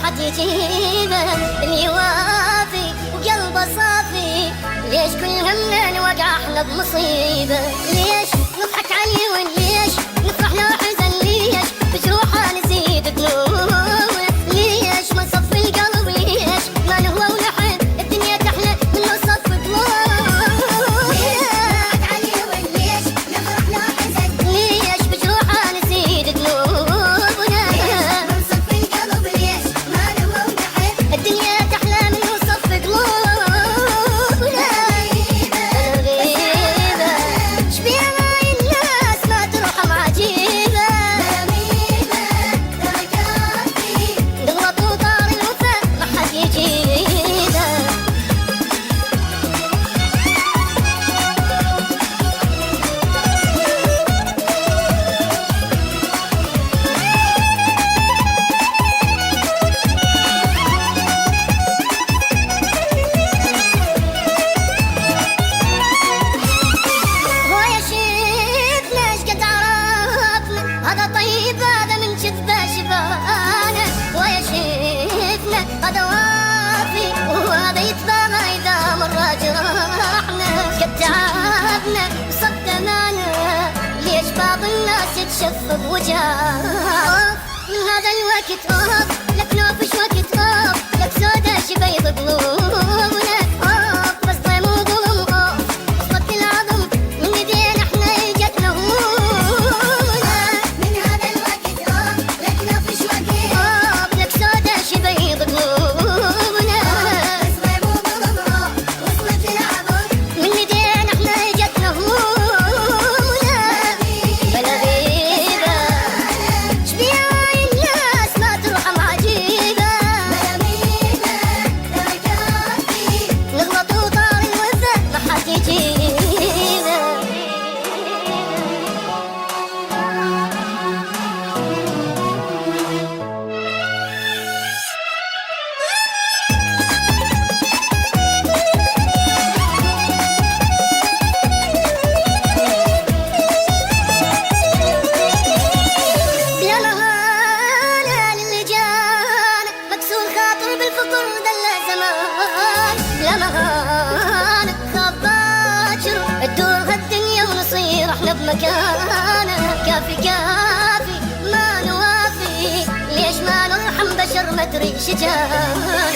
حد يجيبه اللي يوافي وقلبه صافي. ليش كل همنا نوقع احنا بمصيبة؟ ليش نضحك عاليون؟ ليش نفرح لو حزن؟ ليش بجروحه نزيد دموع؟ ليش ما نصفي القلب؟ ليش ما نهوى ونحن الدنيا تحلى من نصف ضلوع؟ ليش نضحك عاليون؟ ليش نفرح لو حزن؟ ليش بجروحه نزيد دموعنا؟ ليش ما نصفي القلب؟ ليش ما نهوى ونحن الدنيا تحلى من نصف ضلوعنا؟ غريبة شبيها هاي الناس ما ترحم عجيبة. نغلط وطار الوفا ما حد يجيبه. هو يا شيخ ليش قد عرفنا هذا طيب هذا من جذبه شفانا؟ ويا شيخنا هذا وافي وهذا يتباهى إذا مرة جرحنا. قد تعبنا وصد أمانة ليش بعض الناس يتشفى بوجهها؟ من هذا الوقت لك نوفش وقت لك سودا شبيض قلوبنا. بس ظلم وظلم وصلت العظم من ايدينا احنا اجتنا همومنا. من هذا الوقت لك نوفش وقت لك سودا شبيض قلوبنا. بس ظلم وظلم وصلت العظم من ايدينا احنا اجتنا همومنا. بلا غيبة شبيها هاي الناس ما ترحم عجيبة. نغلط وطار الوفا ما حد يجيبه. بلا مهانة للي جانا مكسور خاطر بالفطر دل زمان. بلا مهانة خاب باكر تدور هالدنيا ونصير احنا بمكاننا. كافي كافي ما نوافي ليش ما نرحم بشر مدري شجاع.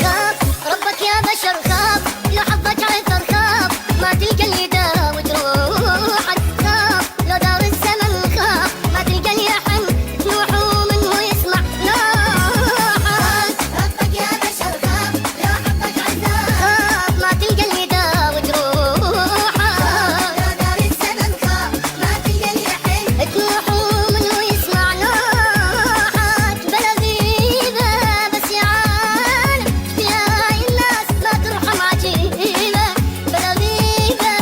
خاف ربك يا بشر خاف لو حظك عثر خاف ما تلقى اللي يداوي جروحك. خاف لو دار الزمن خاف ما تلقى اللي يحن تنوح ومنه يسمع نوحك. ربك يا بشر خاف لو حظك عثر خاف ما تلقى اللي يداوي جروحك. لو دار الزمن خاف ما تلقى اللي يحن تنوح ومنه يسمع نوحك. بلا غيبة بس يا عالم فيها هاي الناس ما ترحم عجيبة. بلا غيبة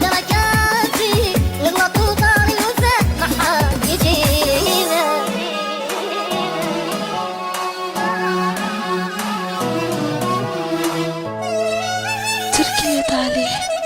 ترى كافي نغلط وطار الوفا ما حد يجيبه. تركي يا علي.